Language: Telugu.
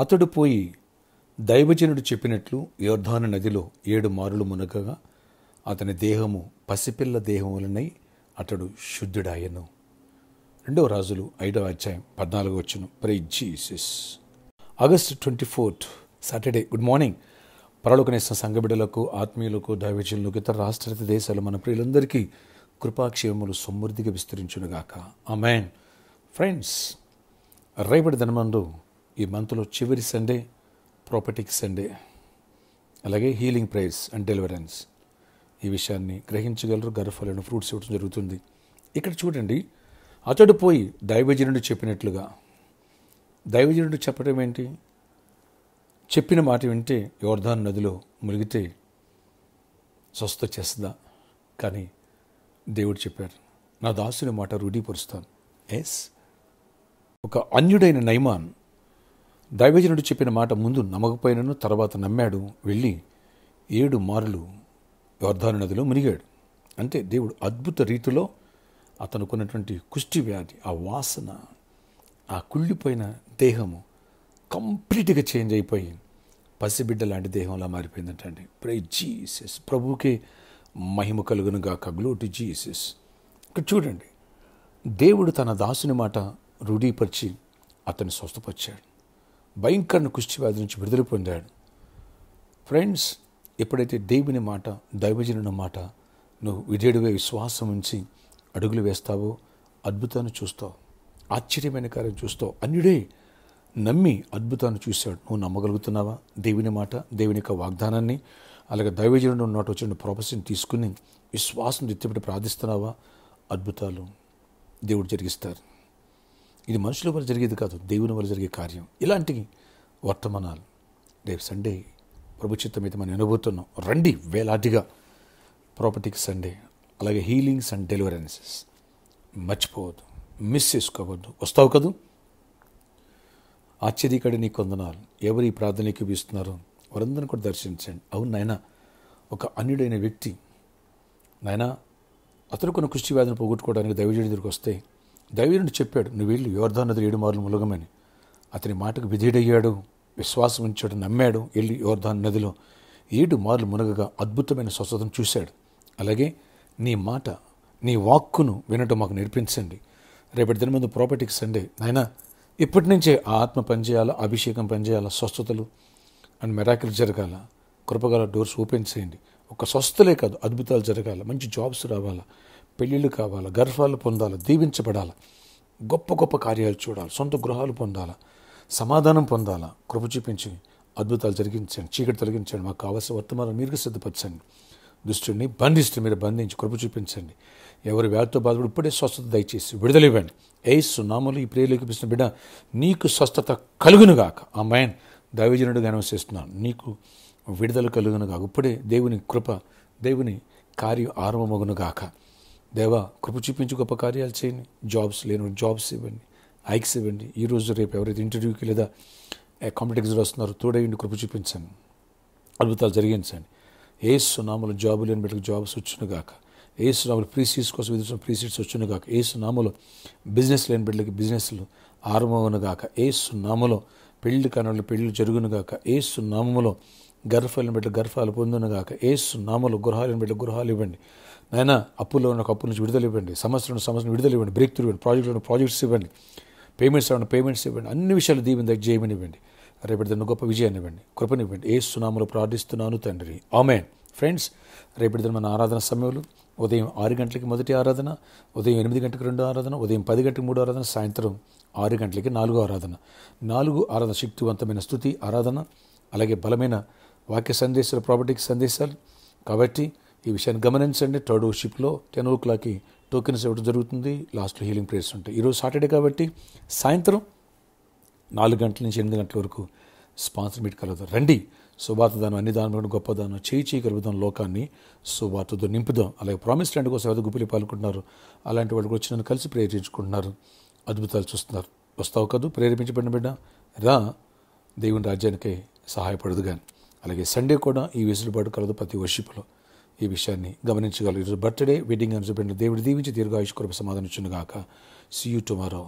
అతడు పోయి దైవజనుడు చెప్పినట్లు యోర్దాను నదిలో 7 మారులు మునగగా అతని దేహము పసిపిల్ల దేహం వలనై అతడు శుద్ధుడాయను. 2 రాజులు 5వ అధ్యాయం 14వ వచనం. Praise Jesus. August 24 Saturday. Good morning. పరలోకనేసిన సంఘబిడ్డలకు, ఆత్మీయులకు, దైవజనులకు, ఇతర రాష్ట్ర దేశాలు మన ప్రియులందరికీ కృపాక్షేమములు సమృద్ధిగా విస్తరించునుగాక. ఆమేన్. ఫ్రెండ్స్, రేపటి దినమందు ఈ మంత్లో చివరి సండే ప్రాపర్టీకి సండే, అలాగే హీలింగ్ ప్రేయర్స్ అండ్ డెలివరెన్స్. ఈ విషయాన్ని గ్రహించగలరు. గర్భఫలను ఫ్రూట్స్ ఇవ్వడం జరుగుతుంది. ఇక్కడ చూడండి, అతడు పోయి దైవజనుడు చెప్పినట్లుగా. దైవజనుడు చెప్పడం ఏంటి? చెప్పిన మాట వింటే యోర్దాను నదిలో మునిగితే స్వస్థ చేస్తుందా? కానీ దేవుడు చెప్పారు, నా దాసుని మాట రూఢీపరుస్తాను. ఎస్, ఒక అన్యుడైన నయమాన్ దైవజనుడు చెప్పిన మాట ముందు నమ్మకపోయినను తర్వాత నమ్మాడు. వెళ్ళి 7 మారులు యోర్దాను నదిలో మునిగాడు. అంటే దేవుడు అద్భుత రీతిలో అతనుకున్నటువంటి కుష్టి వ్యాధి, ఆ వాసన, ఆ కుళ్ళిపోయిన దేహము కంప్లీట్గా చేంజ్ అయిపోయి పసిబిడ్డ లాంటి దేహంలా మారిపోయిందంటండి. Praise Jesus. ప్రభువుకే మహిమ కలుగును గాక. Glory to Jesus. ఇక్కడ చూడండి, దేవుడు తన దాసుని మాట రూఢీపరిచి అతన్ని స్వస్థపరిచాడు. భయంకరమైన కుష్టి వ్యాధి నుంచి విడుదల పొందాడు. ఫ్రెండ్స్, ఎప్పుడైతే దేవుని మాట, దైవజనుని మాట నువ్వు విధేయుడిగా విశ్వాసం ఉంచి అడుగులు వేస్తావో అద్భుతాన్ని చూస్తావు, ఆశ్చర్యమైన కార్యం చూస్తావు. అన్యుడే నమ్మి అద్భుతాన్ని చూశాడు. నువ్వు నమ్మగలుగుతున్నావా? దేవుని మాట, దేవుని యొక్క వాగ్దానాన్ని, అలాగే దైవజనుడు నాటి వచ్చిన ప్రాపర్టీని తీసుకుని విశ్వాసం ఎత్తిపెట్టి ప్రార్థిస్తున్నావా? అద్భుతాలు దేవుడు జరిగిస్తారు. ఇది మనుషుల వల్ల జరిగేది కాదు, దేవుని వల్ల జరిగే కార్యం. ఇలాంటి వర్తమానాలు రేపు సండే ప్రభు చిత్తం అయితే మనం వినబోతున్నాం. రండి వేలాదిగా. ప్రాపర్టీకి సండే, అలాగే హీలింగ్స్ అండ్ డెలివరెన్సెస్. మర్చిపోవద్దు, మిస్ చేసుకోవద్దు. వస్తావు కదూ? ఆశ్చర్యకడి నీ కొందనాలు. ఎవరు ఈ ప్రార్థనకి వీస్తున్నారో వారందరిని కూడా దర్శించండి. అవును నాయన, ఒక అన్యుడైన వ్యక్తి నాయన అతను కొన్ని కుష్టి వ్యాధిని పోగొట్టుకోవడానికి దైవజనుడి దగ్గరికి వస్తే దైవజనుడు చెప్పాడు, నువ్వు వెళ్ళి యోర్దాను నదిలో 7 మారులు ములగమని. అతని మాటకు విధేయుడయ్యాడు, విశ్వాసం ఉంచాడు, నమ్మాడు. వెళ్ళి యోర్దాను నదిలో 7 మారులు మునగగా అద్భుతమైన స్వస్థతను చూశాడు. అలాగే నీ మాట, నీ వాక్కును వినటం మాకు నేర్పించండి. రేపటి దిన ముందు ప్రాపర్టీకి సండే నాయన, ఇప్పటి నుంచే ఆ ఆత్మ పనిచేయాలా, అభిషేకం పనిచేయాలా, స్వస్థతలు అండ్ మెరాకిల్ జరగాల. కృపగల డోర్స్ ఓపెన్ చేయండి. ఒక స్వస్థలే కాదు, అద్భుతాలు జరగాల, మంచి జాబ్స్ రావాలా, పెళ్ళిళ్ళు కావాలా, గర్భాలు పొందాలా, దీవించబడాలా, గొప్ప గొప్ప కార్యాలు చూడాలి, సొంత గృహాలు పొందాలా, సమాధానం పొందాలా. కృప చూపించి అద్భుతాలు జరిగించండి, చీకటి తొలగించండి. మాకు కావాల్సిన వర్తమానం మీరు సిద్ధపరచండి. దుష్టుడిని బంధిస్తూ మీరు బంధించి కృప చూపించండి. ఎవరి వ్యాధితో బాధపడి ఇప్పుడే స్వస్థత దయచేసి విడుదల ఇవ్వండి. యేసు నామములో ఈ ప్రేయర్లోకి పిలిచిన బిడ్డ నీకు స్వస్థత కలుగునుగాక. ఆమేన్. దైవజనుడిగా అనౌన్సేస్తున్నాను, నీకు విడుదల కలుగునుగాక. ఇప్పుడే దేవుని కృప, దేవుని కార్యం ఆరంభమగునుగాక. దేవా, కృప చూపించి గొప్ప కార్యాలు చేయండి. జాబ్స్ లేని జాబ్స్ ఇవ్వండి, ఐక్స్ ఇవ్వండి. ఈరోజు రేపు ఎవరైతే ఇంటర్వ్యూకి లేదా కాంపిటేటివ్ ఎగ్జామ్ వస్తున్నారో తోడేయండి, కృప చూపించండి, అద్భుతాలు జరిగించండి. యేసు నామములో జాబు లేని బిడ్డలకు జాబ్స్ వచ్చునుగాక. యేసు నామములో ప్రీసీడ్స్ కోసం ఎదురు ప్రీసీడ్స్ వచ్చునుగాక. యేసు నామములో బిజినెస్ లేని బిడ్డలకి బిజినెస్లు ఆరంభమవునుగాక. యేసు నామములో పెళ్లి కాని పెళ్లి జరుగునుగాక. యేసు నామములో గర్భాలను బిడ్డ గర్భాలు పొందునుగాక. యేసు నామములో గృహాలను బిడ్డ గృహాలు ఇవ్వండి. నాయన, అప్పుల్లో ఉన్న అప్పు నుంచి విడుదల ఇవ్వండి, సమస్యలను విడుదల ఇవ్వండి, బ్రేక్ త్రూ ఇవ్వండి, ప్రాజెక్టులను ప్రాజెక్ట్స్ ఇవ్వండి, పేమెంట్స్ ఇవ్వండి. అన్ని విషయాలు దీవెన జయమని ఇవ్వండి. రేపటి దిన గొప్ప విజయాన్ని ఇవ్వండి, కృపనివ్వండి. యేసు నామములో ప్రార్థిస్తున్నాను తండ్రి, ఆమేన్. ఫ్రెండ్స్, రేపటి దిన మన ఆరాధన సమయంలో ఉదయం 6 గంటలకి మొదటి ఆరాధన, ఉదయం 8 గంటలకు 2 ఆరాధన, ఉదయం 10 గంటలకు 3 ఆరాధన, సాయంత్రం 6 గంటలకి 4 ఆరాధన. 4 ఆరాధన శక్తివంతమైన స్తుతి ఆరాధన, అలాగే బలమైన వాక్య సందేశాలు, ప్రాపర్టీకి సందేశాలు. కాబట్టి ఈ విషయాన్ని గమనించండి. థర్డ్ షిప్లో 10 o'clockకి టోకెన్స్ ఇవ్వడం జరుగుతుంది. లాస్ట్లో హీలింగ్ ప్రేయర్స్ ఉంటాయి. ఈరోజు సాటర్డే కాబట్టి సాయంత్రం 4 గంటల నుంచి 8 గంటల వరకు స్పాన్సర్ మీట్ కలుగుతారు. రండి. సువార్తదానం, అన్ని దానం, గొప్ప దానం చేయి కలుగుదాం, లోకాన్ని సువార్తతో నింపుదాం. అలాగే ప్రామిస్ ల్యాండ్ కోసం ఎవరు గుప్పిలి పాల్గొంటున్నారు, అలాంటి వాళ్ళు వచ్చి నన్ను కలిసి ప్రేరేపించుకుంటున్నారు, అద్భుతాలు చూస్తున్నారు. వస్తావు కదూ? ప్రేరేపించబడిన బిడ్డ రా, దేవుని రాజ్యానికి సహాయపడదు. కానీ అలాగే సండే కూడా ఈ వెసులుబాటు కలదు ప్రతి వర్షిప్లో. ఈ విషయాన్ని గమనించగలరు. ఈరోజు బర్త్డే, వెడ్డింగ్ అని చూపెట్టిన దేవుడు దీవించి దీర్ఘాయుష్ కృప సమాధానం ఇచ్చునుగాక. See you tomorrow.